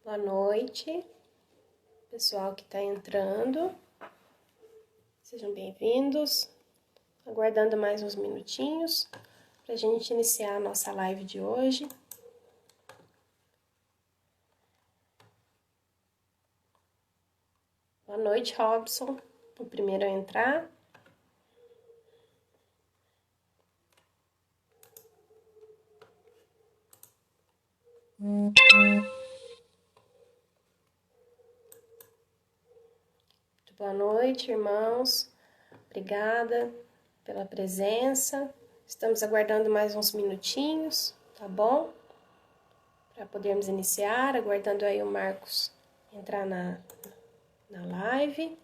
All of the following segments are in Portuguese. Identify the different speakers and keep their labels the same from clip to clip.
Speaker 1: Boa noite, pessoal que está entrando. Sejam bem-vindos. Aguardando mais uns minutinhos para a gente iniciar a nossa live de hoje. Boa noite, Robson, o primeiro a entrar. Boa noite, irmãos. Obrigada pela presença. Estamos aguardando mais uns minutinhos, tá bom? Para podermos iniciar, aguardando aí o Marcos entrar na live.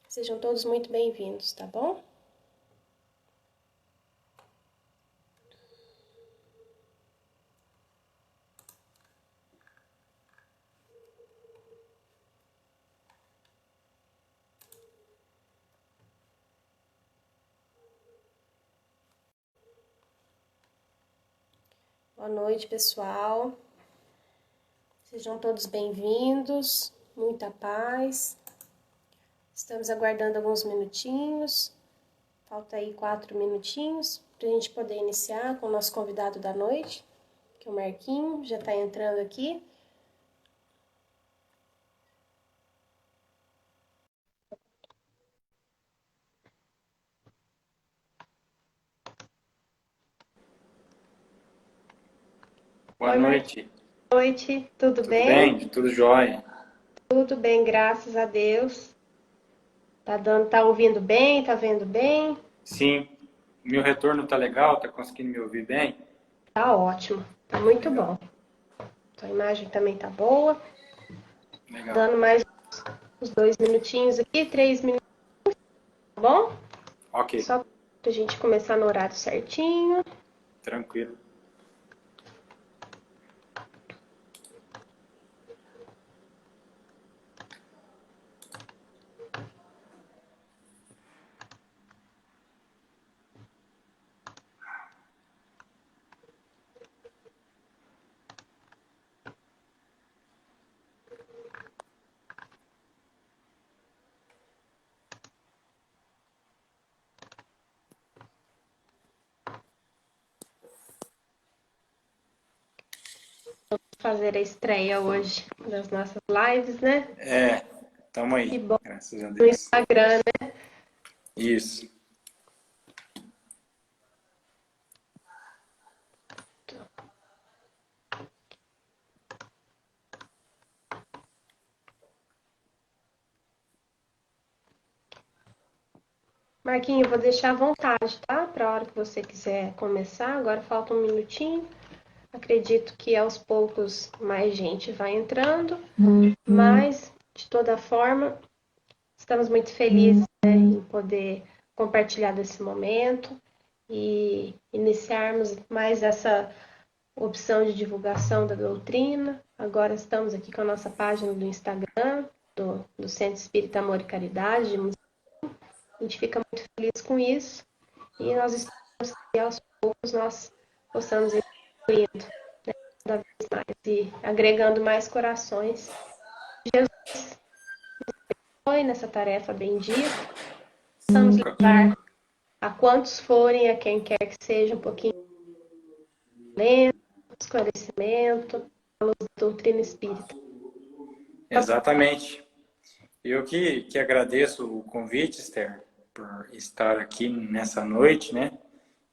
Speaker 1: Sejam todos muito bem-vindos, tá bom? Boa noite, pessoal. Sejam todos bem-vindos, muita paz. Estamos aguardando alguns minutinhos. Falta aí 4 minutinhos para a gente poder iniciar com o nosso convidado da noite, que é o Marquinho, já está entrando aqui.
Speaker 2: Boa noite.
Speaker 1: Boa noite, tudo
Speaker 2: Tudo
Speaker 1: bem?
Speaker 2: bem? Tudo jóia?
Speaker 1: Tudo bem, graças a Deus. Tá ouvindo bem? Tá vendo bem?
Speaker 2: Sim. Meu retorno tá legal? Tá conseguindo me ouvir bem?
Speaker 1: Tá ótimo, tá muito
Speaker 2: Legal.
Speaker 1: bom. A imagem também tá boa.
Speaker 2: Legal.
Speaker 1: Dando mais uns 2 minutinhos aqui, 3 minutos, tá bom?
Speaker 2: Ok.
Speaker 1: Só pra gente começar no horário certinho.
Speaker 2: Tranquilo.
Speaker 1: Fazer a estreia hoje das nossas lives, né?
Speaker 2: Tamo aí.
Speaker 1: Que bom.
Speaker 2: Graças a
Speaker 1: No
Speaker 2: Deus.
Speaker 1: Instagram, né?
Speaker 2: Isso.
Speaker 1: Marquinho, eu vou deixar à vontade, tá? Para a hora que você quiser começar. Agora falta um minutinho. Acredito que aos poucos mais gente vai entrando, mas de toda forma estamos muito felizes, né, em poder compartilhar desse momento e iniciarmos mais essa opção de divulgação da doutrina. Agora estamos aqui com a nossa página do Instagram, do Centro Espírita Amor e Caridade. A gente fica muito feliz com isso e nós estamos que aos poucos nós possamos ir incluindo, né, cada vez mais e agregando mais corações. Jesus foi nessa tarefa bendita. Vamos levar a quantos forem, a quem quer que seja, um pouquinho de lento, esclarecimento, a luz da doutrina espírita.
Speaker 2: Exatamente. Eu que agradeço o convite, Esther, por estar aqui nessa noite, né?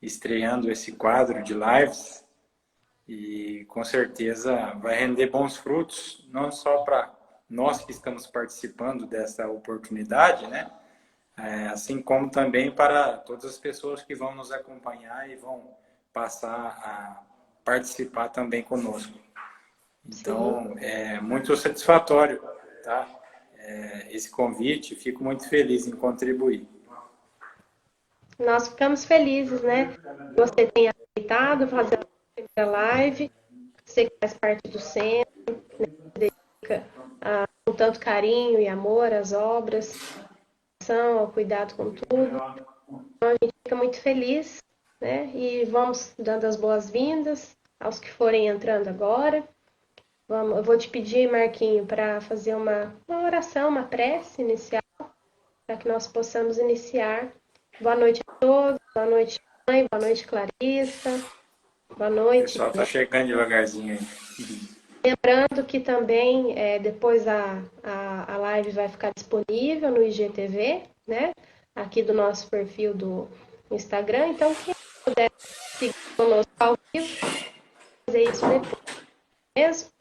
Speaker 2: Estreando esse quadro de lives. E com certeza vai render bons frutos, não só para nós que estamos participando dessa oportunidade, né? Assim como também para todas as pessoas que vão nos acompanhar e vão passar a participar também conosco. Então, é muito satisfatório, tá? Esse convite, fico muito feliz em contribuir.
Speaker 1: Nós ficamos felizes, né? Você tenha aceitado fazer a primeira live, você que faz parte do centro, né, dedica com tanto carinho e amor às obras, ao cuidado com tudo. Então, a gente fica muito feliz, né? E vamos dando as boas-vindas aos que forem entrando agora. Eu vou te pedir, Marquinho, para fazer uma oração, uma prece inicial, para que nós possamos iniciar. Boa noite a todos, boa noite, mãe, boa noite, Clarissa, boa
Speaker 2: O
Speaker 1: noite.
Speaker 2: pessoal tá chegando devagarzinho aí.
Speaker 1: Lembrando que também depois a live vai ficar disponível no IGTV, né? Aqui do nosso perfil do Instagram. Então, quem puder seguir conosco ao vivo, fazer isso depois mesmo.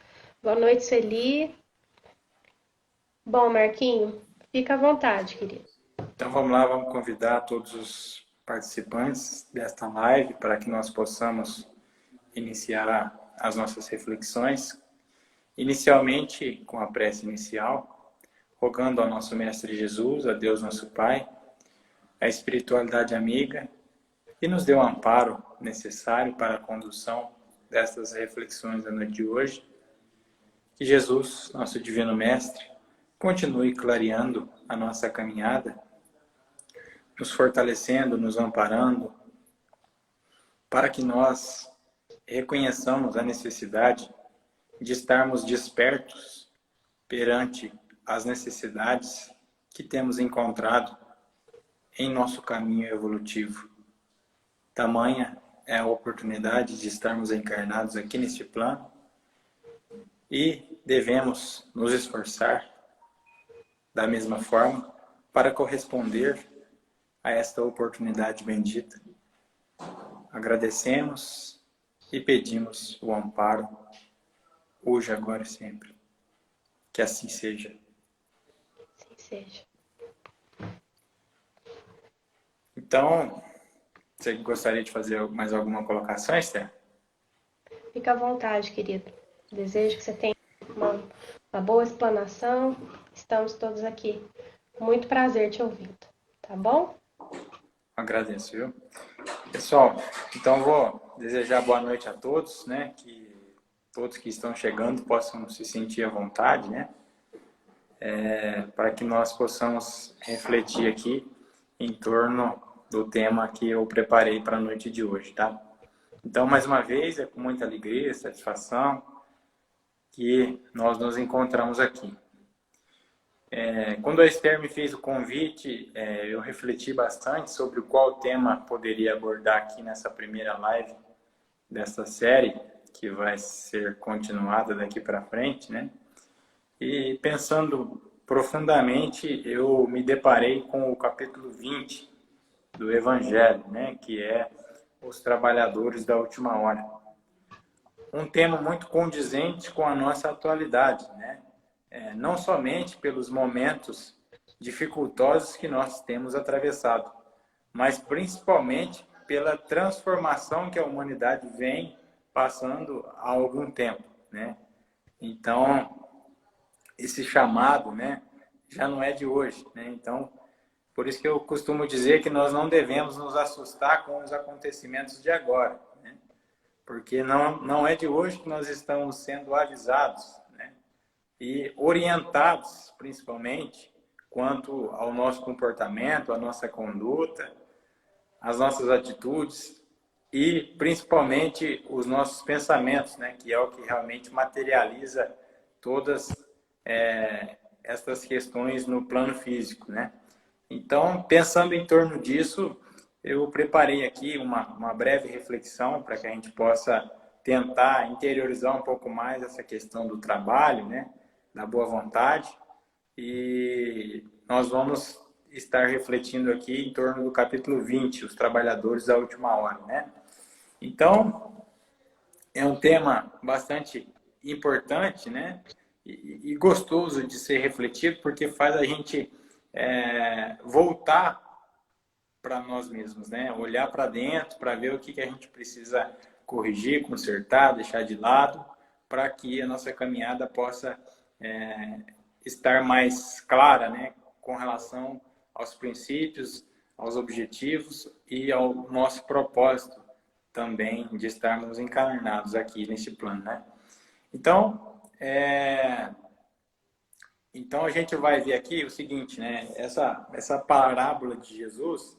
Speaker 1: Boa noite, Celi. Bom, Marquinho, fica à vontade, querido.
Speaker 2: Então vamos lá, vamos convidar todos os participantes desta live para que nós possamos iniciar as nossas reflexões. Inicialmente, com a prece inicial, rogando ao nosso Mestre Jesus, a Deus nosso Pai, a espiritualidade amiga, e nos dê o amparo necessário para a condução destas reflexões da noite de hoje. Que Jesus, nosso Divino Mestre, continue clareando a nossa caminhada, nos fortalecendo, nos amparando, para que nós reconheçamos a necessidade de estarmos despertos perante as necessidades que temos encontrado em nosso caminho evolutivo. Tamanha é a oportunidade de estarmos encarnados aqui neste plano e devemos nos esforçar da mesma forma para corresponder a esta oportunidade bendita. Agradecemos e pedimos o amparo, hoje, agora e sempre. Que assim seja.
Speaker 1: Assim seja.
Speaker 2: Então, você gostaria de fazer mais alguma colocação, Esther?
Speaker 1: Fica à vontade, querido. Desejo que você tenha uma boa explanação. Estamos todos aqui. Com muito prazer te ouvindo. Tá bom?
Speaker 2: Agradeço, viu? Pessoal, então vou desejar boa noite a todos, né? Que todos que estão chegando possam se sentir à vontade, né? Para que nós possamos refletir aqui em torno do tema que eu preparei para a noite de hoje, tá? Então, mais uma vez, é com muita alegria e satisfação que nós nos encontramos aqui. Quando a Esther me fez o convite, eu refleti bastante sobre qual tema poderia abordar aqui nessa primeira live dessa série, que vai ser continuada daqui para frente, né? E pensando profundamente, eu me deparei com o capítulo 20 do Evangelho, né? Que é os trabalhadores da última hora. Um tema muito condizente com a nossa atualidade, né? Não somente pelos momentos dificultosos que nós temos atravessado, mas principalmente pela transformação que a humanidade vem passando há algum tempo, né? Então, esse chamado, né, já não é de hoje, né? Então, por isso que eu costumo dizer que nós não devemos nos assustar com os acontecimentos de agora, né? Porque não é de hoje que nós estamos sendo avisados, né? E orientados, principalmente, quanto ao nosso comportamento, à nossa conduta, às nossas atitudes e, principalmente, os nossos pensamentos, né? Que é o que realmente materializa todas estas questões no plano físico, né? Então, pensando em torno disso, eu preparei aqui uma breve reflexão para que a gente possa tentar interiorizar um pouco mais essa questão do trabalho, né? Da boa vontade. E nós vamos estar refletindo aqui em torno do capítulo 20, os trabalhadores da última hora, né? Então, é um tema bastante importante, né? E gostoso de ser refletido, porque faz a gente voltar para nós mesmos, né? Olhar para dentro, para ver o que a gente precisa corrigir, consertar, deixar de lado, para que a nossa caminhada possa estar mais clara, né? Com relação aos princípios, aos objetivos e ao nosso propósito também de estarmos encarnados aqui neste plano, né? Então a gente vai ver aqui o seguinte, né? Essa parábola de Jesus,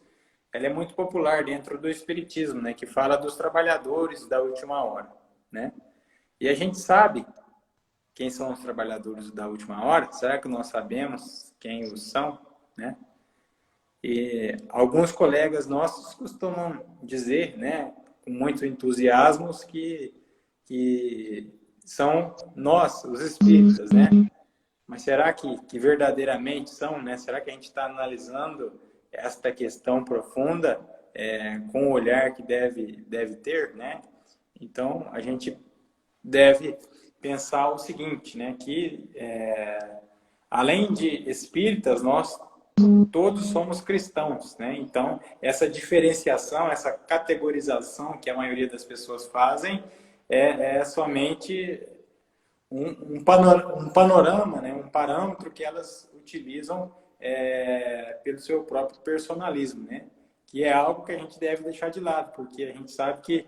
Speaker 2: ela é muito popular dentro do Espiritismo, né? Que fala dos trabalhadores da última hora, né? E a gente sabe quem são os trabalhadores da última hora? Será que nós sabemos quem os são, né? E alguns colegas nossos costumam dizer, né, com muito entusiasmo, que são nós, os espíritas, né? Mas será que verdadeiramente são, né? Será que a gente está analisando esta questão profunda com o olhar que deve ter, né? Então, a gente deve pensar o seguinte, né? Que além de espíritas, nós todos somos cristãos, né? Então, essa diferenciação, essa categorização que a maioria das pessoas fazem é somente um panorama, né? Um parâmetro que elas utilizam pelo seu próprio personalismo, né? Que é algo que a gente deve deixar de lado, porque a gente sabe que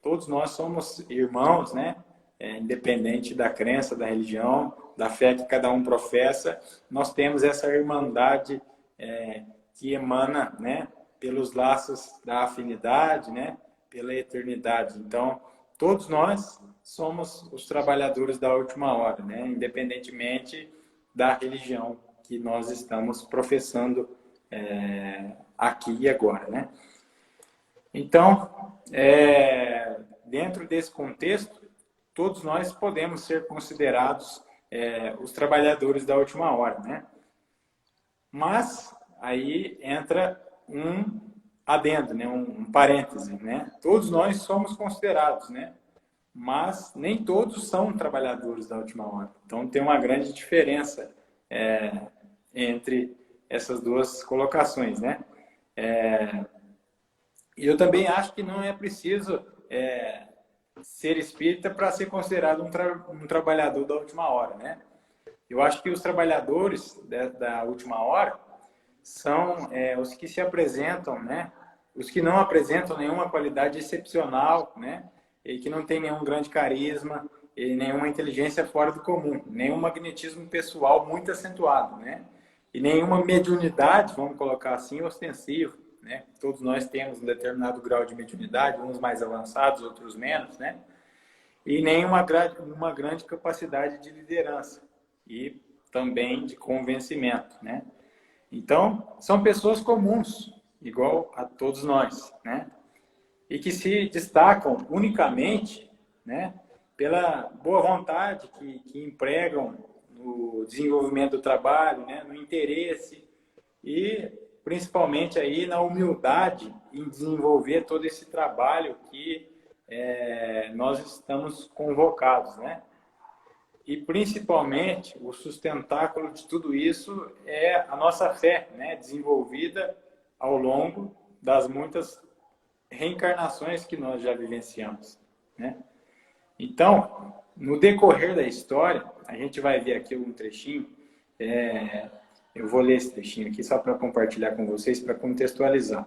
Speaker 2: todos nós somos irmãos, né? Independente da crença, da religião, da fé que cada um professa, nós temos essa irmandade que emana, né, pelos laços da afinidade, né, pela eternidade. Então, todos nós somos os trabalhadores da última hora, né, independentemente da religião que nós estamos professando aqui e agora, né. Então, dentro desse contexto, todos nós podemos ser considerados os trabalhadores da última hora, né? Mas aí entra um adendo, né? Um parêntese, né? Todos nós somos considerados, né? Mas nem todos são trabalhadores da última hora. Então tem uma grande diferença entre essas duas colocações, né? E eu também acho que não é preciso ser espírita para ser considerado um trabalhador da última hora, né? Eu acho que os trabalhadores da última hora são os que se apresentam, né? Os que não apresentam nenhuma qualidade excepcional, né? E que não tem nenhum grande carisma, e nenhuma inteligência fora do comum, nenhum magnetismo pessoal muito acentuado, né? E nenhuma mediunidade, vamos colocar assim, ostensiva, né? Todos nós temos um determinado grau de mediunidade, uns mais avançados, outros menos, né? E nenhuma uma grande capacidade de liderança e também de convencimento, né? Então, são pessoas comuns, igual a todos nós, né? E que se destacam unicamente, né, pela boa vontade que empregam no desenvolvimento do trabalho, né, no interesse e principalmente aí na humildade em desenvolver todo esse trabalho que nós estamos convocados, né? E principalmente o sustentáculo de tudo isso é a nossa fé, né, desenvolvida ao longo das muitas reencarnações que nós já vivenciamos, né? Então, no decorrer da história, a gente vai ver aqui um trechinho, eu vou ler esse trechinho aqui só para compartilhar com vocês, para contextualizar.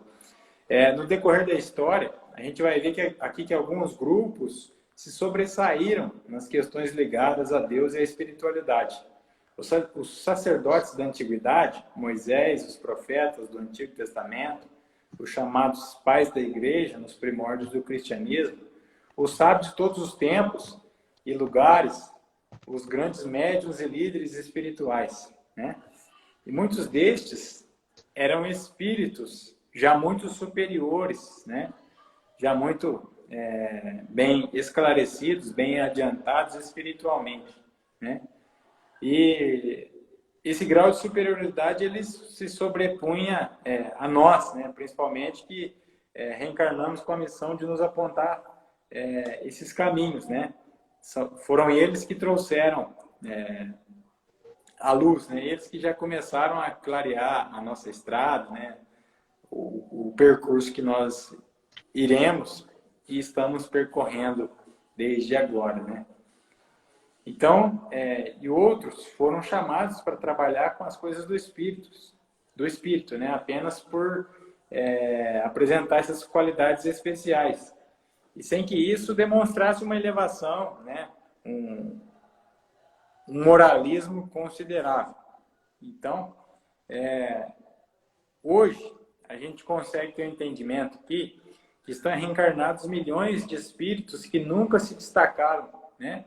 Speaker 2: No decorrer da história, a gente vai ver que alguns grupos se sobressaíram nas questões ligadas a Deus e à espiritualidade. Os sacerdotes da antiguidade, Moisés, os profetas do Antigo Testamento, os chamados pais da igreja nos primórdios do cristianismo, os sábios de todos os tempos e lugares, os grandes médiuns e líderes espirituais, né? E muitos destes eram espíritos já muito superiores, né? Já muito bem esclarecidos, bem adiantados espiritualmente, né? E esse grau de superioridade ele se sobrepunha a nós, né? Principalmente que reencarnamos com a missão de nos apontar esses caminhos, né? Foram eles que trouxeram a luz, né? Eles que já começaram a clarear a nossa estrada, né? O percurso que nós iremos e estamos percorrendo desde agora, né? Então, e outros foram chamados para trabalhar com as coisas do espírito, né? Apenas por apresentar essas qualidades especiais. E sem que isso demonstrasse uma elevação, né? Um moralismo considerável. Então, hoje, a gente consegue ter um entendimento que estão reencarnados milhões de espíritos que nunca se destacaram, né?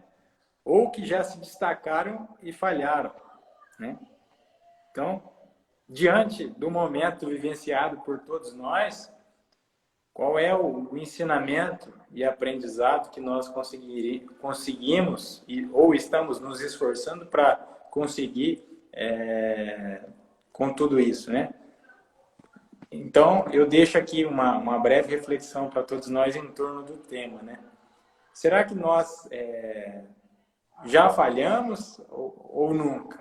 Speaker 2: ou que já se destacaram e falharam, né? Então, diante do momento vivenciado por todos nós, qual é o ensinamento e aprendizado que nós conseguimos ou estamos nos esforçando para conseguir com tudo isso, né? Então, eu deixo aqui uma breve reflexão para todos nós em torno do tema, né? Será que nós já falhamos ou nunca,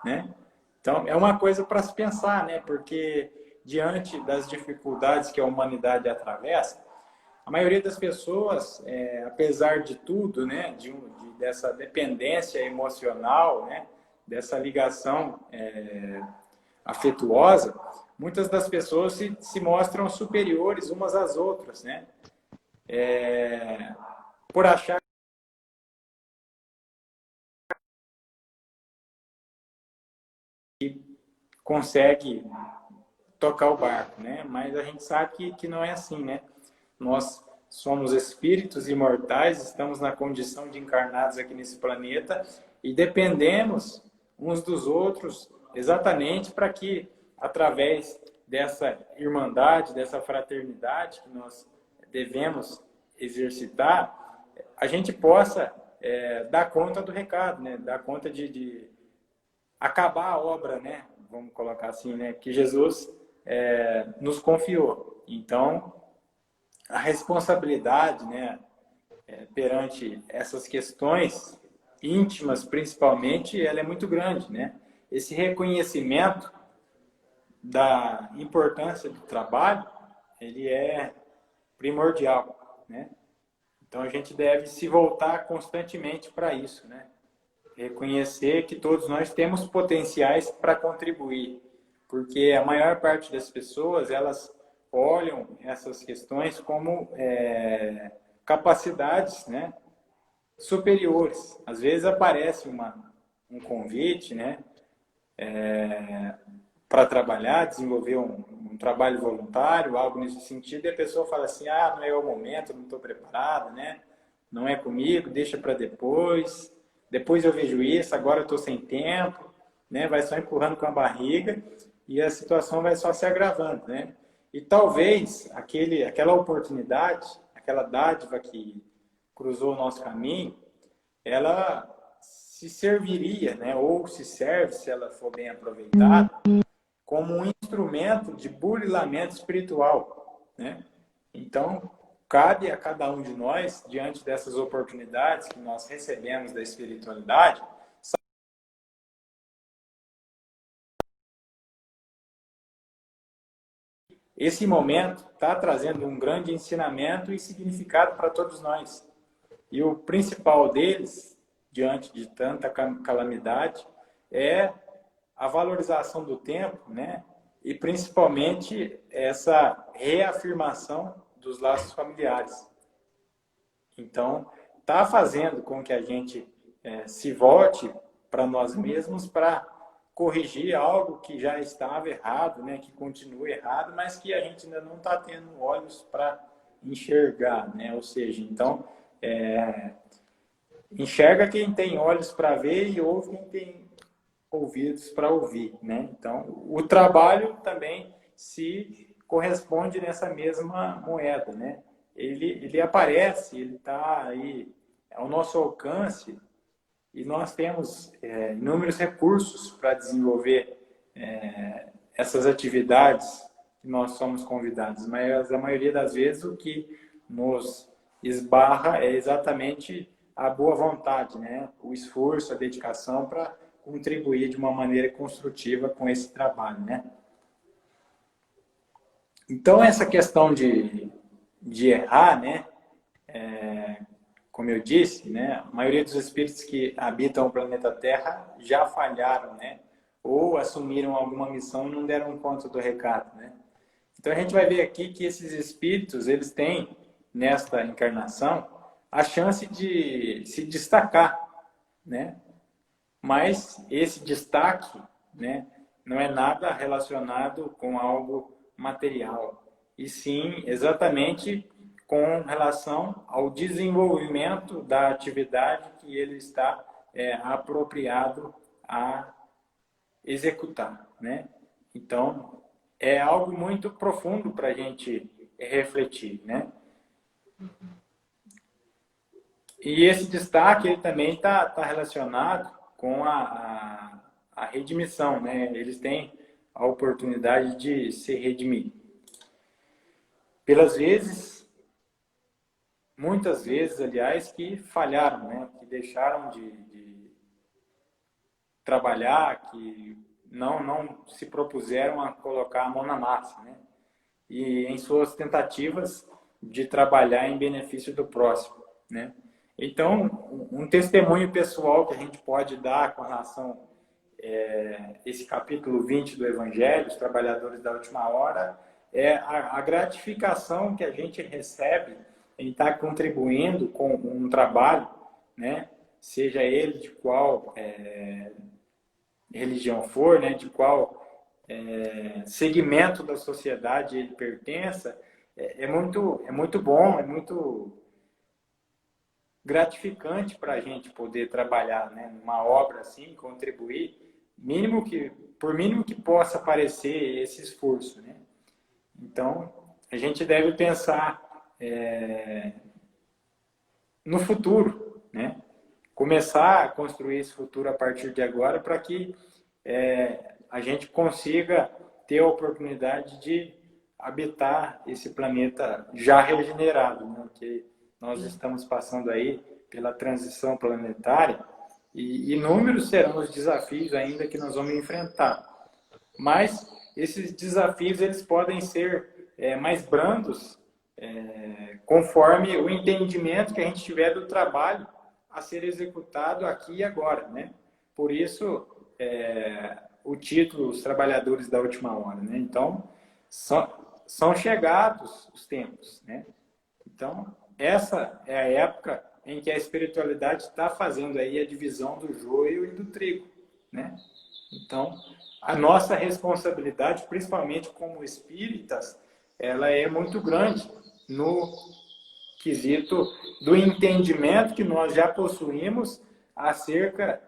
Speaker 2: né? Então, é uma coisa para se pensar, né? Porque diante das dificuldades que a humanidade atravessa, a maioria das pessoas, apesar de tudo, né? Dessa dependência emocional, né? Dessa ligação afetuosa, muitas das pessoas se mostram superiores umas às outras, né? Por achar que consegue tocar o barco, né? Mas a gente sabe que não é assim, né? Nós somos espíritos imortais, estamos na condição de encarnados aqui nesse planeta e dependemos uns dos outros exatamente para que, através dessa irmandade, dessa fraternidade que nós devemos exercitar, a gente possa dar conta do recado, né? Dar conta de acabar a obra, né? Vamos colocar assim, né? Que Jesus nos confiou. Então, a responsabilidade, né? Perante essas questões íntimas, principalmente, ela é muito grande, né? Esse reconhecimento da importância do trabalho, ele é primordial, né? Então, a gente deve se voltar constantemente para isso, né? Reconhecer que todos nós temos potenciais para contribuir, porque a maior parte das pessoas, elas olham essas questões como capacidades, né, superiores. Às vezes aparece um convite, né, para trabalhar, desenvolver um trabalho voluntário, algo nesse sentido, e a pessoa fala assim, não é o momento, não estou preparado, né, não é comigo, deixa para depois eu vejo isso, agora eu estou sem tempo, né, vai só empurrando com a barriga e a situação vai só se agravando, né. E talvez aquela oportunidade, aquela dádiva que cruzou o nosso caminho, ela se serviria, né, ou se serve, se ela for bem aproveitada, como um instrumento de burilamento espiritual, né? Então, cabe a cada um de nós, diante dessas oportunidades que nós recebemos da espiritualidade, esse momento está trazendo um grande ensinamento e significado para todos nós. E o principal deles, diante de tanta calamidade, é a valorização do tempo, né? E principalmente essa reafirmação dos laços familiares. Então, está fazendo com que a gente se volte para nós mesmos para corrigir algo que já estava errado, né? Que continua errado, mas que a gente ainda não está tendo olhos para enxergar, né? Ou seja, então, enxerga quem tem olhos para ver e ouve quem tem ouvidos para ouvir, né? Então, o trabalho também se corresponde nessa mesma moeda, né? Ele aparece, ele está aí ao nosso alcance e nós temos inúmeros recursos para desenvolver essas atividades que nós somos convidados, mas a maioria das vezes o que nos esbarra é exatamente a boa vontade, né? O esforço, a dedicação para contribuir de uma maneira construtiva com esse trabalho, né? Então, essa questão de errar, né? Como eu disse, né? A maioria dos espíritos que habitam o planeta Terra já falharam, né? Ou assumiram alguma missão e não deram conta do recado, né? Então, a gente vai ver aqui que esses espíritos, eles têm, nesta encarnação, a chance de se destacar, né? Mas esse destaque, né, não é nada relacionado com algo material, e sim exatamente com relação ao desenvolvimento da atividade que ele está apropriado a executar, né? Então, é algo muito profundo para a gente refletir, né? E esse destaque ele também está relacionado com a redimissão, né? Eles têm a oportunidade de se redimir. Pelas vezes, muitas vezes, aliás, que falharam, né? Que deixaram de trabalhar, que não se propuseram a colocar a mão na massa, né? E em suas tentativas de trabalhar em benefício do próximo, né? Então, um testemunho pessoal que a gente pode dar com relação a esse capítulo 20 do Evangelho, os trabalhadores da última hora, é a gratificação que a gente recebe em estar contribuindo com um trabalho, né? Seja ele de qual religião for, né? De qual segmento da sociedade ele pertença, é muito bom, é muito gratificante para a gente poder trabalhar, né, numa obra assim, contribuir, por mínimo que possa parecer esse esforço, né? Então, a gente deve pensar no futuro, né? Começar a construir esse futuro a partir de agora para que a gente consiga ter a oportunidade de habitar esse planeta já regenerado, né? Que nós estamos passando aí pela transição planetária e inúmeros serão os desafios ainda que nós vamos enfrentar. Mas esses desafios eles podem ser mais brandos conforme o entendimento que a gente tiver do trabalho a ser executado aqui e agora, né? Por isso, o título, Os Trabalhadores da Última Hora, né? Então, são chegados os tempos, né? Então, essa é a época em que a espiritualidade está fazendo aí a divisão do joio e do trigo, né? Então, a nossa responsabilidade, principalmente como espíritas, ela é muito grande no quesito do entendimento que nós já possuímos acerca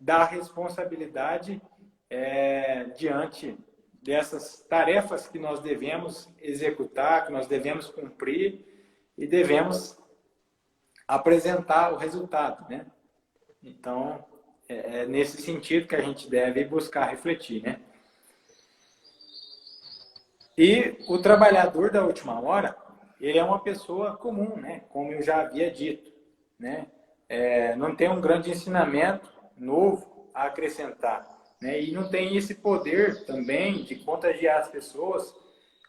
Speaker 2: da responsabilidade diante dessas tarefas que nós devemos executar, que nós devemos cumprir e devemos apresentar o resultado, né? Então, é nesse sentido que a gente deve buscar refletir, né? E o trabalhador da última hora, ele é uma pessoa comum, né? Como eu já havia dito, né? Não tem um grande ensinamento novo a acrescentar, né? E não tem esse poder também de contagiar as pessoas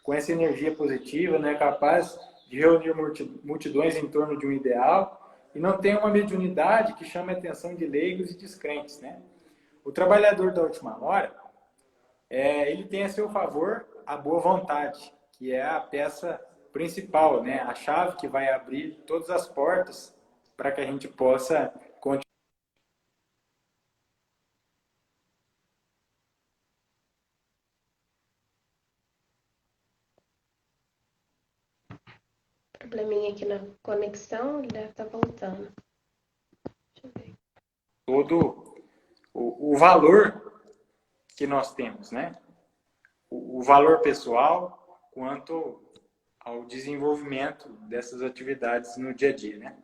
Speaker 2: com essa energia positiva, né? Capaz de reunir multidões em torno de um ideal, e não tem uma mediunidade que chame a atenção de leigos e descrentes, né? O trabalhador da última hora, ele tem a seu favor a boa vontade, que é a peça principal, né? A chave que vai abrir todas as portas para que a gente possa continuar.
Speaker 1: Probleminha aqui na conexão, ele deve estar voltando. Deixa eu ver.
Speaker 2: Todo o valor que nós temos, né? O valor pessoal quanto ao desenvolvimento dessas atividades no dia a dia, né?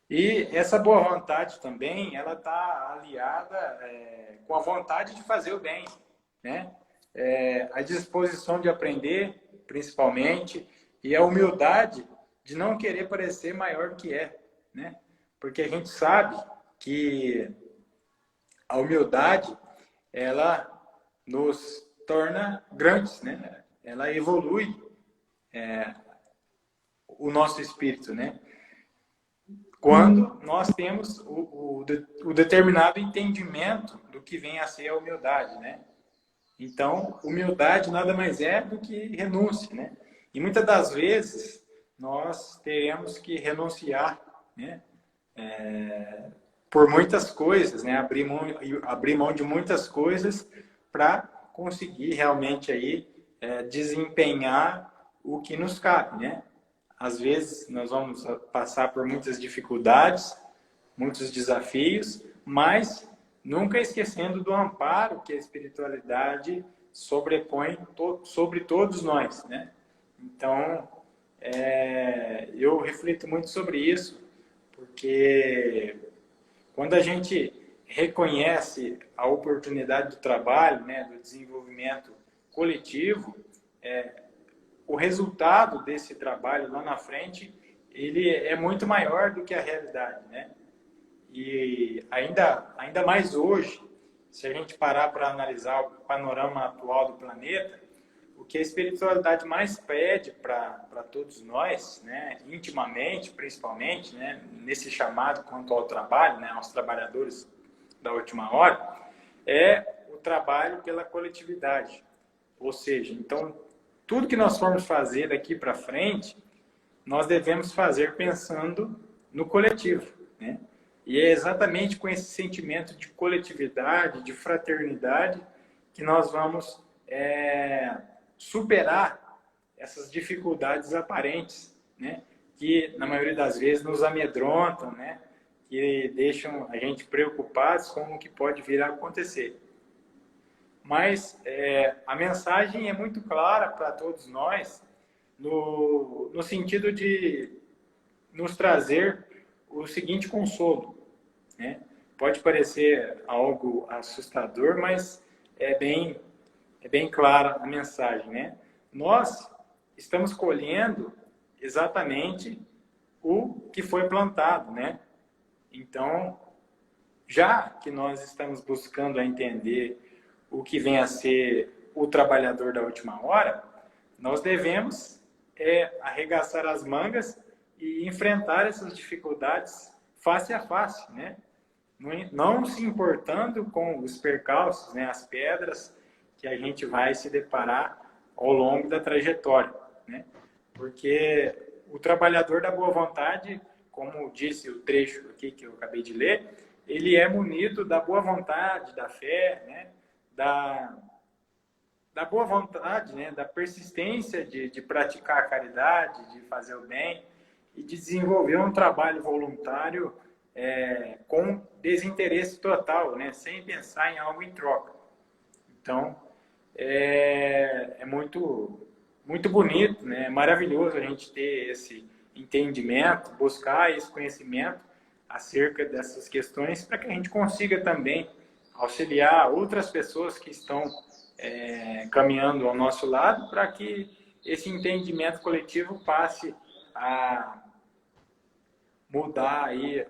Speaker 2: E essa boa vontade também, ela está aliada com a vontade de fazer o bem, né? A disposição de aprender, principalmente, e a humildade de não querer parecer maior do que é, né? Porque a gente sabe que a humildade, ela nos torna grandes, né? Ela evolui o nosso espírito, né? Quando nós temos o determinado entendimento do que vem a ser a humildade, né? Então, humildade nada mais é do que renúncia, né? E muitas das vezes nós teremos que renunciar, né? Por muitas coisas, né? Abrir mão de muitas coisas para conseguir realmente aí desempenhar o que nos cabe, né? às vezes nós vamos passar por muitas dificuldades, muitos desafios, mas nunca esquecendo do amparo que a espiritualidade sobrepõe sobre todos nós, né? Então, eu reflito muito sobre isso, porque quando a gente reconhece a oportunidade do trabalho, né, do desenvolvimento coletivo, o resultado desse trabalho lá na frente, ele é muito maior do que a realidade, né? E ainda mais hoje, se a gente parar para analisar o panorama atual do planeta, o que a espiritualidade mais pede para todos nós, né, intimamente, principalmente, né, nesse chamado quanto ao trabalho, né, aos trabalhadores da última hora, é o trabalho pela coletividade. Ou seja, então, tudo que nós formos fazer daqui para frente, nós devemos fazer pensando no coletivo, né? E é exatamente com esse sentimento de coletividade, de fraternidade, que nós vamos superar essas dificuldades aparentes, né? Que na maioria das vezes nos amedrontam, né? Que deixam a gente preocupados com o que pode vir a acontecer. Mas a mensagem é muito clara para todos nós, no sentido de nos trazer o seguinte consolo, né? Pode parecer algo assustador, mas é bem clara a mensagem, né? Nós estamos colhendo exatamente o que foi plantado, né? Então, já que nós estamos buscando a entender o que vem a ser o trabalhador da última hora, nós devemos arregaçar as mangas e enfrentar essas dificuldades face a face, né? Não se importando com os percalços, né? As pedras que a gente vai se deparar ao longo da trajetória, né? Porque o trabalhador da boa vontade, como disse o trecho aqui que eu acabei de ler, ele é munido da boa vontade, da fé, né? Da boa vontade, né? Da persistência de praticar a caridade, de fazer o bem e de desenvolver um trabalho voluntário com desinteresse total, né? Sem pensar em algo em troca. Então, é muito, muito bonito, né? É maravilhoso a gente ter esse entendimento, buscar esse conhecimento acerca dessas questões para que a gente consiga também auxiliar outras pessoas que estão caminhando ao nosso lado para que esse entendimento coletivo passe a mudar aí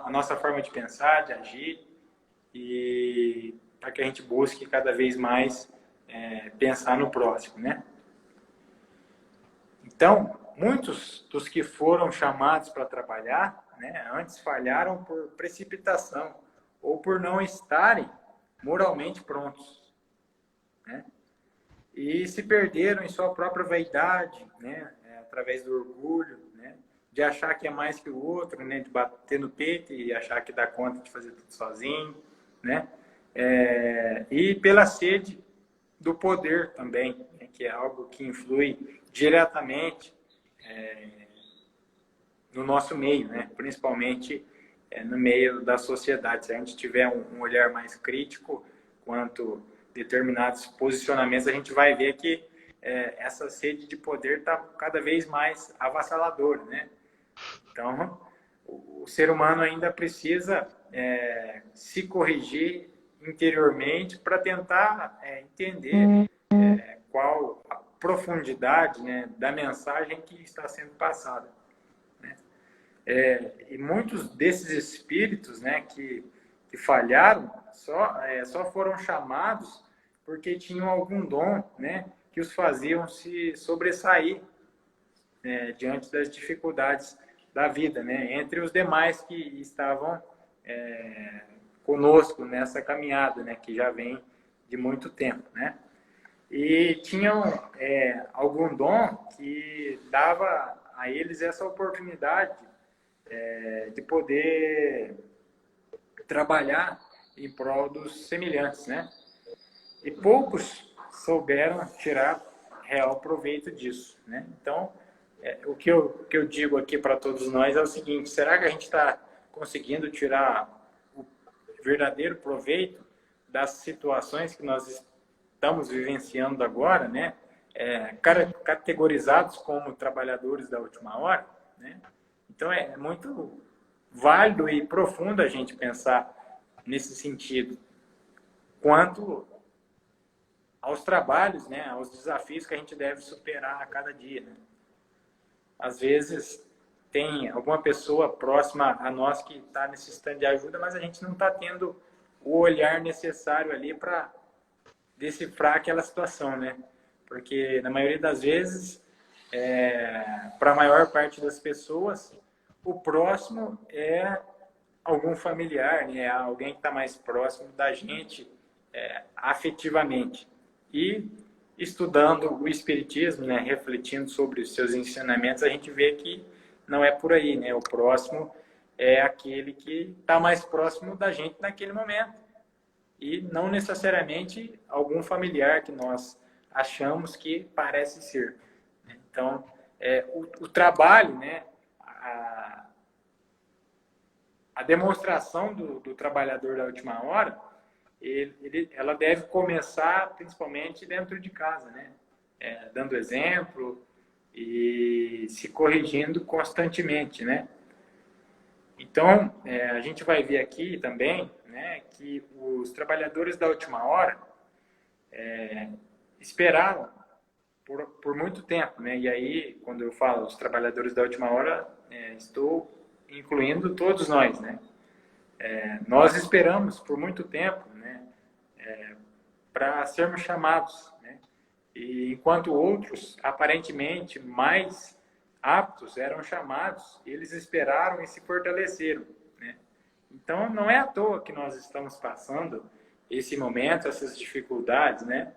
Speaker 2: a nossa forma de pensar, de agir, e para que a gente busque cada vez mais pensar no próximo, né? Então, muitos dos que foram chamados para trabalhar, né, antes falharam por precipitação ou por não estarem moralmente prontos, né? E se perderam em sua própria vaidade, né, através do orgulho, né, de achar que é mais que o outro, né, de bater no peito e achar que dá conta de fazer tudo sozinho, né, e pela sede do poder também, né, que é algo que influi diretamente no nosso meio, né, principalmente no meio da sociedade. Se a gente tiver um olhar mais crítico quanto determinados posicionamentos, a gente vai ver que essa sede de poder está cada vez mais avassaladora, né? Então, o ser humano ainda precisa se corrigir interiormente para tentar entender qual a profundidade, né, da mensagem que está sendo passada, né? E muitos desses espíritos, né, que falharam só foram chamados porque tinham algum dom, né, que os faziam se sobressair diante das dificuldades da vida, né, entre os demais que estavam conosco nessa caminhada, né, que já vem de muito tempo, né, e tinham algum dom que dava a eles essa oportunidade de poder trabalhar em prol dos semelhantes, né? E poucos souberam tirar real proveito disso, né? Então, o que eu digo aqui para todos nós é o seguinte: será que a gente está conseguindo tirar o verdadeiro proveito das situações que nós estamos vivenciando agora, né? Categorizados como trabalhadores da última hora, né? Então é muito válido e profundo a gente pensar nesse sentido, quanto aos trabalhos, né, aos desafios que a gente deve superar a cada dia, né? Às vezes tem alguma pessoa próxima a nós que está necessitando de ajuda, mas a gente não está tendo o olhar necessário ali para decifrar aquela situação, né? Porque na maioria das vezes, para a maior parte das pessoas, o próximo é algum familiar, né? Alguém que está mais próximo da gente afetivamente. E estudando o Espiritismo, né? Refletindo sobre os seus ensinamentos, a gente vê que não é por aí, né? O próximo é aquele que está mais próximo da gente naquele momento. E não necessariamente algum familiar que nós achamos que parece ser. Então, o trabalho, né? A demonstração do trabalhador da última hora, ela deve começar principalmente dentro de casa, né? Dando exemplo e se corrigindo constantemente, né? Então, a gente vai ver aqui também, né, que os trabalhadores da última hora esperaram por muito tempo, né? E aí, quando eu falo os trabalhadores da última hora, estou incluindo todos nós, né? Nós esperamos por muito tempo, né, para sermos chamados, né? E enquanto outros, aparentemente mais aptos, eram chamados, eles esperaram e se fortaleceram, né? Então, não é à toa que nós estamos passando esse momento, essas dificuldades, né?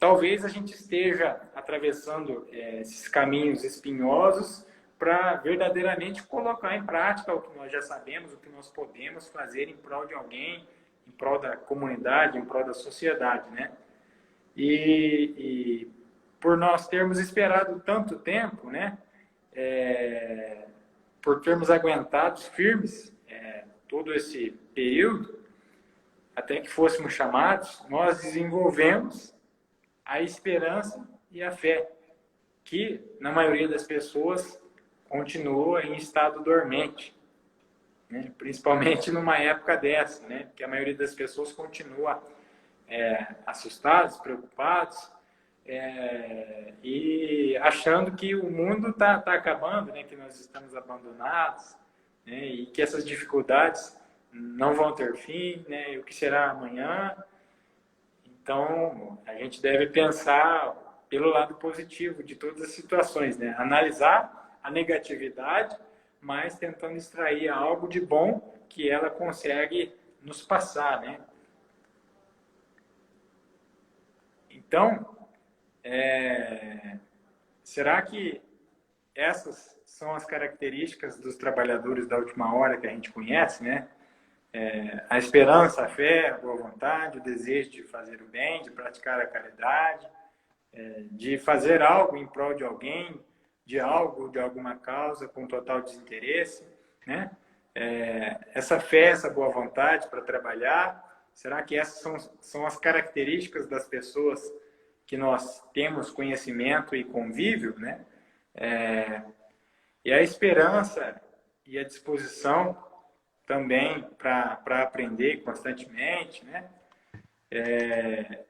Speaker 2: Talvez a gente esteja atravessando esses caminhos espinhosos para verdadeiramente colocar em prática o que nós já sabemos, o que nós podemos fazer em prol de alguém, em prol da comunidade, em prol da sociedade, né? E por nós termos esperado tanto tempo, né? Por termos aguentado firmes todo esse período, até que fôssemos chamados, nós desenvolvemos a esperança e a fé, que na maioria das pessoas continua em estado dormente, né? Principalmente numa época dessa, né? Porque a maioria das pessoas continua assustados, preocupados, e achando que o mundo tá acabando, né? Que nós estamos abandonados, né? E que essas dificuldades não vão ter fim, né? E o que será amanhã? Então, a gente deve pensar pelo lado positivo de todas as situações, né? Analisar a negatividade, mas tentando extrair algo de bom que ela consegue nos passar, né? Então, será que essas são as características dos trabalhadores da última hora que a gente conhece, né? A esperança, a fé, a boa vontade, o desejo de fazer o bem, de praticar a caridade, de fazer algo em prol de alguém, de algo, de alguma causa, com total desinteresse, né? Essa fé, essa boa vontade para trabalhar, será que essas são as características das pessoas que nós temos conhecimento e convívio, né? E a esperança e a disposição também para aprender constantemente, né?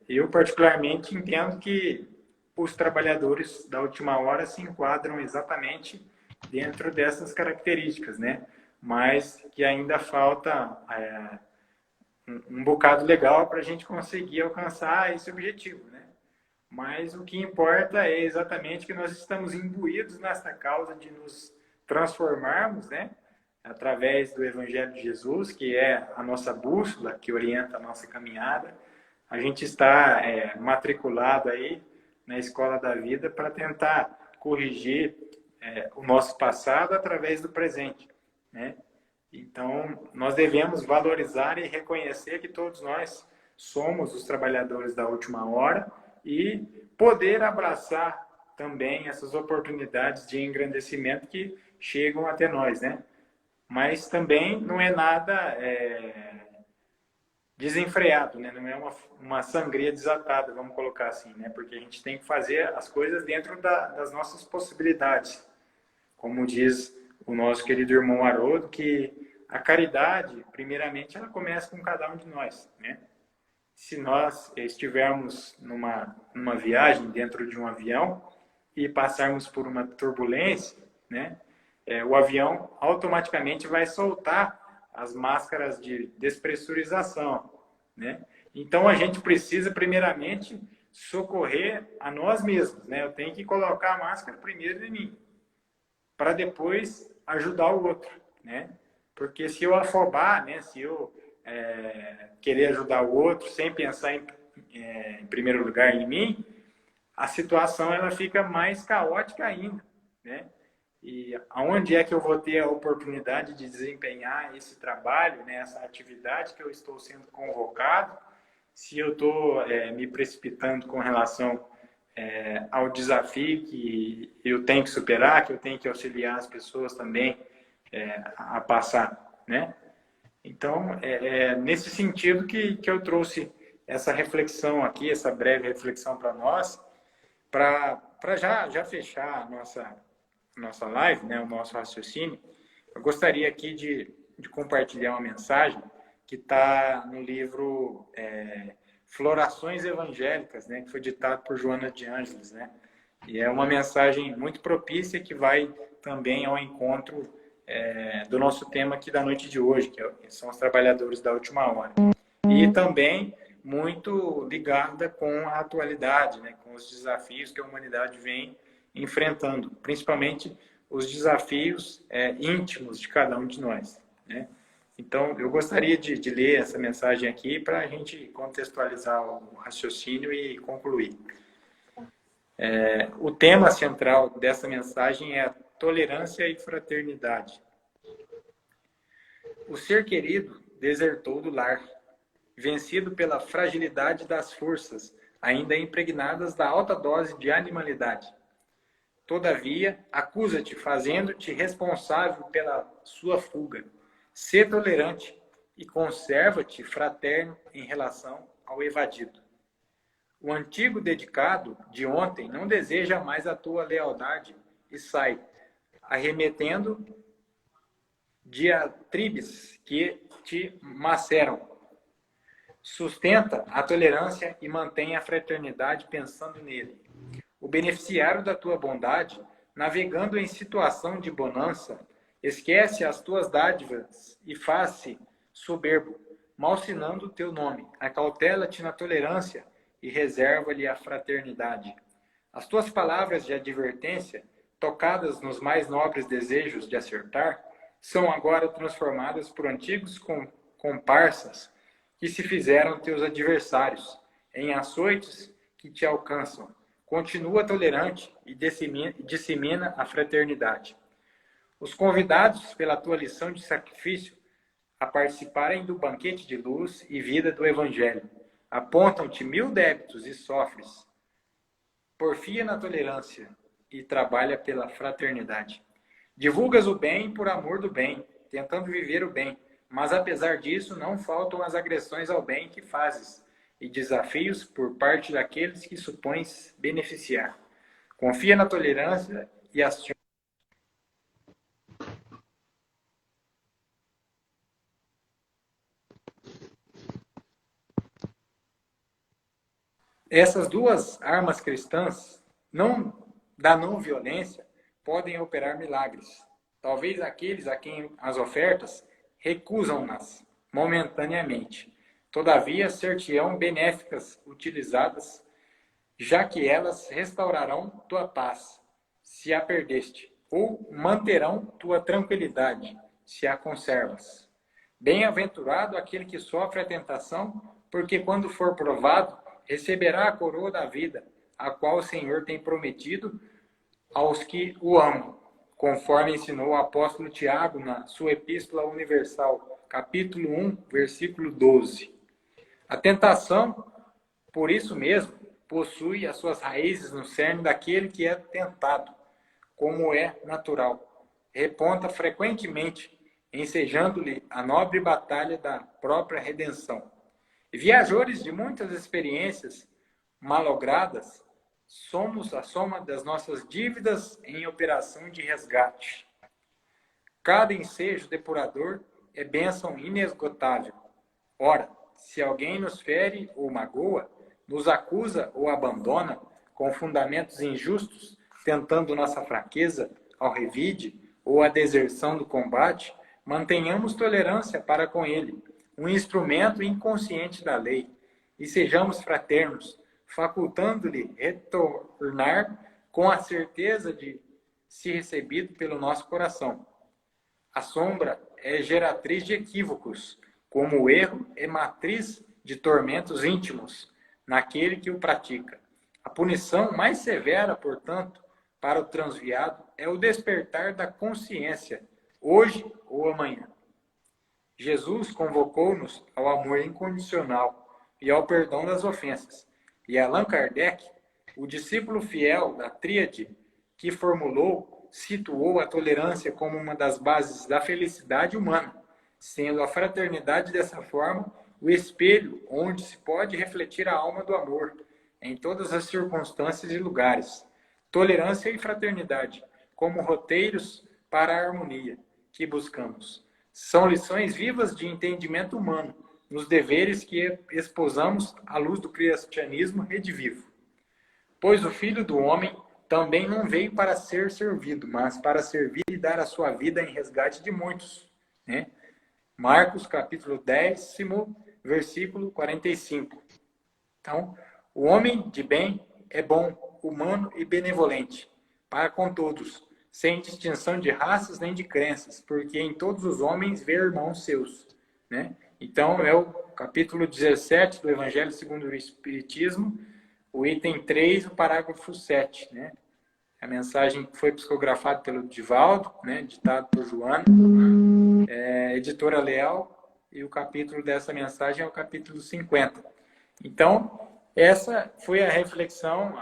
Speaker 2: Eu particularmente entendo que os trabalhadores da última hora se enquadram exatamente dentro dessas características, né? Mas que ainda falta um bocado legal para a gente conseguir alcançar esse objetivo, né? Mas o que importa é exatamente que nós estamos imbuídos nessa causa de nos transformarmos, né? Através do Evangelho de Jesus, que é a nossa bússola, que orienta a nossa caminhada. A gente está matriculado aí na escola da vida para tentar corrigir o nosso passado através do presente, né? Então, nós devemos valorizar e reconhecer que todos nós somos os trabalhadores da última hora e poder abraçar também essas oportunidades de engrandecimento que chegam até nós, né? Mas também não é nada desenfreado, né? Não é uma sangria desatada, vamos colocar assim, né? Porque a gente tem que fazer as coisas dentro das nossas possibilidades. Como diz o nosso querido irmão Haroldo, que a caridade, primeiramente, ela começa com cada um de nós, né? Se nós estivermos numa viagem dentro de um avião e passarmos por uma turbulência, né? O avião automaticamente vai soltar as máscaras de despressurização, né? Então a gente precisa primeiramente socorrer a nós mesmos, né? Eu tenho que colocar a máscara primeiro em mim, para depois ajudar o outro, né? Porque se eu afobar, né? Se eu querer ajudar o outro sem pensar em primeiro lugar em mim, a situação ela fica mais caótica ainda, né? E aonde é que eu vou ter a oportunidade de desempenhar esse trabalho, né, essa atividade que eu estou sendo convocado, se eu estou me precipitando com relação ao desafio que eu tenho que superar, que eu tenho que auxiliar as pessoas também a passar, né? Então, nesse sentido que eu trouxe essa reflexão aqui, essa breve reflexão para nós, para já fechar a nossa live, né, o nosso raciocínio. Eu gostaria aqui de compartilhar uma mensagem que está no livro Florações Evangélicas, né, que foi ditado por Joana de Ângeles, né? E é uma mensagem muito propícia que vai também ao encontro do nosso tema aqui da noite de hoje, que são os trabalhadores da última hora. E também muito ligada com a atualidade, né, com os desafios que a humanidade vem enfrentando, principalmente os desafios íntimos de cada um de nós, né? Então, eu gostaria de ler essa mensagem aqui para a gente contextualizar o raciocínio e concluir. O tema central dessa mensagem é a tolerância e fraternidade. O ser querido desertou do lar, vencido pela fragilidade das forças, ainda impregnadas da alta dose de animalidade. Todavia, acusa-te, fazendo-te responsável pela sua fuga. Sê tolerante e conserva-te fraterno em relação ao evadido. O antigo dedicado de ontem não deseja mais a tua lealdade e sai, arremetendo diatribes que te maceram. Sustenta a tolerância e mantém a fraternidade pensando nele. O beneficiário da tua bondade, navegando em situação de bonança, esquece as tuas dádivas e faz-se soberbo, malsinando o teu nome. Acautela-te na tolerância e reserva-lhe a fraternidade. As tuas palavras de advertência, tocadas nos mais nobres desejos de acertar, são agora transformadas por antigos comparsas que se fizeram teus adversários, em açoites que te alcançam. Continua tolerante e dissemina a fraternidade. Os convidados pela tua lição de sacrifício a participarem do banquete de luz e vida do Evangelho apontam-te 1000 débitos e sofres. Porfia na tolerância e trabalha pela fraternidade. Divulgas o bem por amor do bem, tentando viver o bem, mas apesar disso não faltam as agressões ao bem que fazes e desafios por parte daqueles que supões beneficiar. Confia na tolerância e aciona. Essas duas armas cristãs da não violência podem operar milagres. Talvez aqueles a quem as ofertas recusam-nas momentaneamente. Todavia, ser-te-ão benéficas utilizadas, já que elas restaurarão tua paz, se a perdeste, ou manterão tua tranquilidade, se a conservas. Bem-aventurado aquele que sofre a tentação, porque quando for provado, receberá a coroa da vida, a qual o Senhor tem prometido aos que o amam, conforme ensinou o apóstolo Tiago na sua Epístola Universal, capítulo 1, versículo 12. A tentação, por isso mesmo, possui as suas raízes no cerne daquele que é tentado, como é natural. Reponta frequentemente, ensejando-lhe a nobre batalha da própria redenção. Viajores de muitas experiências malogradas, somos a soma das nossas dívidas em operação de resgate. Cada ensejo depurador é bênção inesgotável. Ora, se alguém nos fere ou magoa, nos acusa ou abandona, com fundamentos injustos, tentando nossa fraqueza ao revide ou a deserção do combate, mantenhamos tolerância para com ele, um instrumento inconsciente da lei, e sejamos fraternos, facultando-lhe retornar com a certeza de se recebido pelo nosso coração. A sombra é geratriz de equívocos, como o erro é matriz de tormentos íntimos naquele que o pratica. A punição mais severa, portanto, para o transviado é o despertar da consciência, hoje ou amanhã. Jesus convocou-nos ao amor incondicional e ao perdão das ofensas. E Allan Kardec, o discípulo fiel da tríade que formulou, situou a tolerância como uma das bases da felicidade humana, sendo a fraternidade dessa forma o espelho onde se pode refletir a alma do amor, em todas as circunstâncias e lugares. Tolerância e fraternidade, como roteiros para a harmonia que buscamos. São lições vivas de entendimento humano, nos deveres que esposamos à luz do cristianismo redivivo. Pois o Filho do Homem também não veio para ser servido, mas para servir e dar a sua vida em resgate de muitos. Né? Marcos, capítulo 10, versículo 45. Então, o homem de bem é bom, humano e benevolente, para com todos, sem distinção de raças nem de crenças, porque em todos os homens vê irmãos seus. Né? Então, é o capítulo 17 do Evangelho segundo o Espiritismo, o item 3, o parágrafo 7. Né? A mensagem foi psicografada pelo Divaldo, né? Ditado por Joana, editora Leal, e o capítulo dessa mensagem é o capítulo 50. Então, essa foi a reflexão,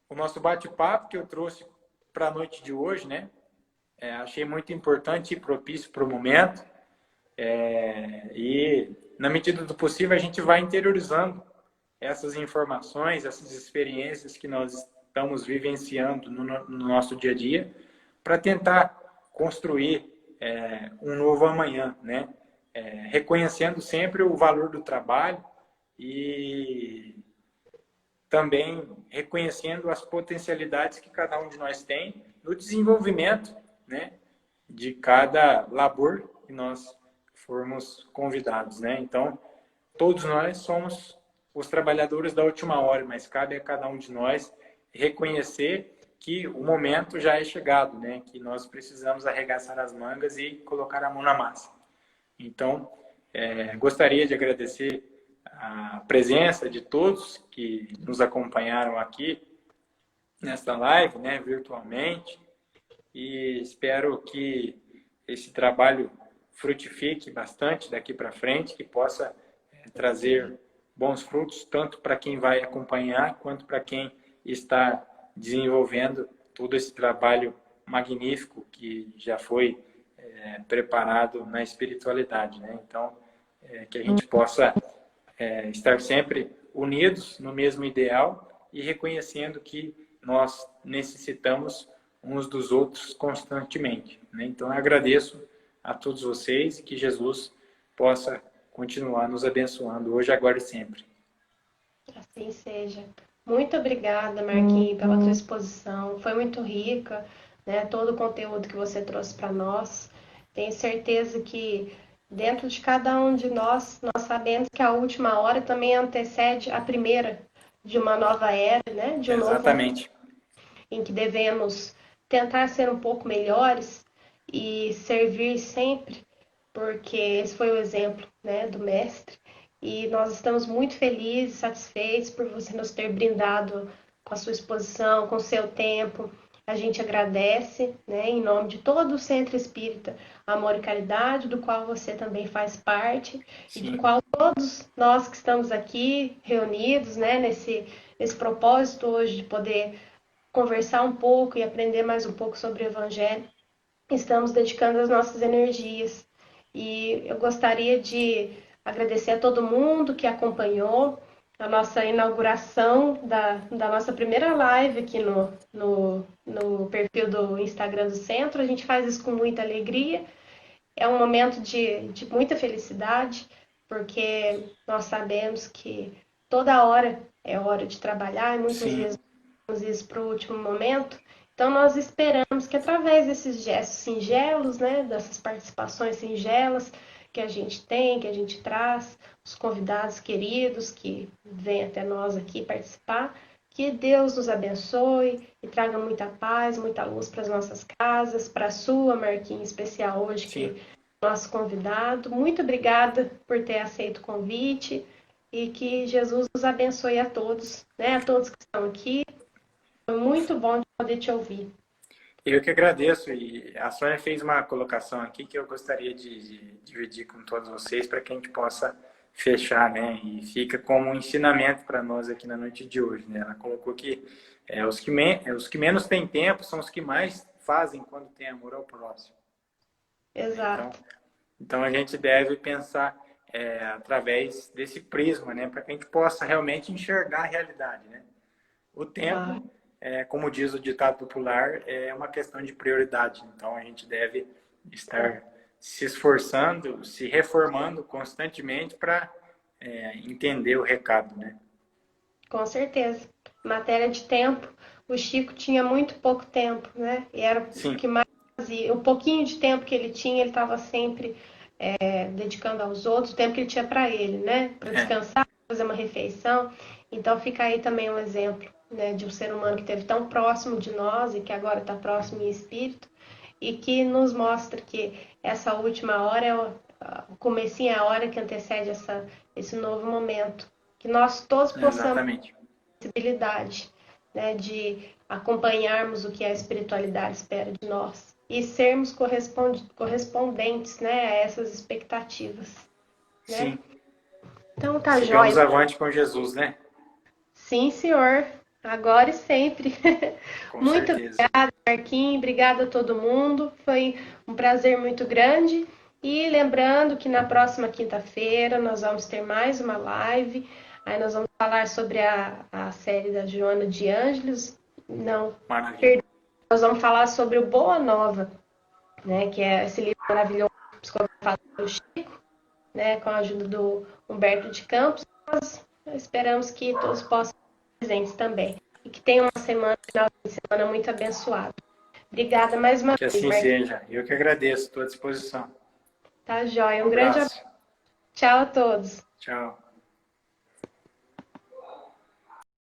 Speaker 2: o nosso bate-papo que eu trouxe para a noite de hoje, né? Achei muito importante e propício para o momento. E, na medida do possível, a gente vai interiorizando essas informações, essas experiências que nós estamos vivenciando no nosso dia a dia, para tentar construir um novo amanhã, né? Reconhecendo sempre o valor do trabalho e também reconhecendo as potencialidades que cada um de nós tem no desenvolvimento, né, de cada labor que nós formos convidados, né? Então, todos nós somos os trabalhadores da última hora, mas cabe a cada um de nós reconhecer que o momento já é chegado, né? Que nós precisamos arregaçar as mangas e colocar a mão na massa. Então, gostaria de agradecer a presença de todos que nos acompanharam aqui nesta live, né, virtualmente, e espero que esse trabalho frutifique bastante daqui para frente, que possa trazer bons frutos, tanto para quem vai acompanhar, quanto para quem está desenvolvendo todo esse trabalho magnífico que já foi preparado na espiritualidade, né? Então, que a gente possa estar sempre unidos no mesmo ideal e reconhecendo que nós necessitamos uns dos outros constantemente, né? Então, eu agradeço a todos vocês e que Jesus possa continuar nos abençoando hoje, agora e sempre.
Speaker 1: Assim seja. Muito obrigada, Marquinhos, pela tua exposição. Foi muito rica, né? Todo o conteúdo que você trouxe para nós. Tenho certeza que dentro de cada um de nós sabemos que a última hora também antecede a primeira de uma nova era, né? De um
Speaker 2: Exatamente.
Speaker 1: novo em que devemos tentar ser um pouco melhores e servir sempre, porque esse foi o exemplo, né, do mestre. E nós estamos muito felizes, satisfeitos por você nos ter brindado com a sua exposição, com o seu tempo. A gente agradece, né, em nome de todo o Centro Espírita Amor e Caridade, do qual você também faz parte, e do
Speaker 2: Sim,
Speaker 1: qual todos nós que estamos aqui reunidos, né, nesse propósito hoje de poder conversar um pouco e aprender mais um pouco sobre o Evangelho, estamos dedicando as nossas energias. E eu gostaria de agradecer a todo mundo que acompanhou a nossa inauguração da nossa primeira live aqui no perfil do Instagram do Centro. A gente faz isso com muita alegria. É um momento de muita felicidade, porque nós sabemos que toda hora é hora de trabalhar e muitas
Speaker 2: sim,
Speaker 1: vezes isso para o último momento. Então, nós esperamos que através desses gestos singelos, né, dessas participações singelas que a gente tem, que a gente traz, os convidados queridos que vêm até nós aqui participar, que Deus nos abençoe e traga muita paz, muita luz para as nossas casas, para a sua, Marquinhos, especial hoje,
Speaker 2: sim.
Speaker 1: que é nosso convidado. Muito obrigada por ter aceito o convite e que Jesus nos abençoe a todos, né, a todos que estão aqui. Foi muito bom de poder te ouvir.
Speaker 2: Eu que agradeço. E a Sônia fez uma colocação aqui que eu gostaria de dividir com todos vocês para que a gente possa fechar, né? E fica como um ensinamento para nós aqui na noite de hoje, né? Ela colocou que os que menos têm tempo são os que mais fazem quando tem amor ao próximo. Então,
Speaker 1: Exato.
Speaker 2: então a gente deve pensar através desse prisma, né? Para que a gente possa realmente enxergar a realidade, né? O
Speaker 1: Claro.
Speaker 2: tempo, como diz o ditado popular, é uma questão de prioridade. Então, a gente deve estar se esforçando, se reformando constantemente para entender o recado, né?
Speaker 1: Com certeza. Matéria de tempo, o Chico tinha muito pouco tempo, né? E era o
Speaker 2: Sim,
Speaker 1: que mais fazia. O pouquinho de tempo que ele tinha, ele estava sempre dedicando aos outros, o tempo que ele tinha para ele, né? Para
Speaker 2: é,
Speaker 1: descansar, fazer uma refeição. Então fica aí também um exemplo, né, de um ser humano que esteve tão próximo de nós e que agora está próximo em espírito e que nos mostra que essa última hora o comecinho é a hora que antecede esse novo momento. Que nós todos possamos
Speaker 2: exatamente.
Speaker 1: ter a possibilidade, né, de acompanharmos o que a espiritualidade espera de nós e sermos correspondentes, né, a essas expectativas, né?
Speaker 2: Sim,
Speaker 1: Então tá
Speaker 2: sigamos
Speaker 1: jóia.
Speaker 2: avante com Jesus, né?
Speaker 1: Sim, senhor. Agora e sempre.
Speaker 2: Com
Speaker 1: Muito
Speaker 2: certeza.
Speaker 1: obrigada, Marquinhos. Obrigada a todo mundo. Foi um prazer muito grande. E lembrando que na próxima quinta-feira nós vamos ter mais uma live. Aí nós vamos falar sobre a série da Joana de Ângeles. Não,
Speaker 2: Maravilha.
Speaker 1: perdão. Nós vamos falar sobre o Boa Nova, né? Que é esse livro maravilhoso psicografado pelo Chico, né? Com a ajuda do Humberto de Campos. Nós esperamos que todos possam presentes também. E que tenham uma semana, final de semana muito abençoado. Obrigada mais uma
Speaker 2: Que
Speaker 1: vez,
Speaker 2: assim
Speaker 1: Marquinhos.
Speaker 2: seja. Eu que agradeço. Estou à disposição.
Speaker 1: Tá joia.
Speaker 2: Um
Speaker 1: Um grande abraço.
Speaker 2: abraço.
Speaker 1: Tchau a todos.
Speaker 2: Tchau.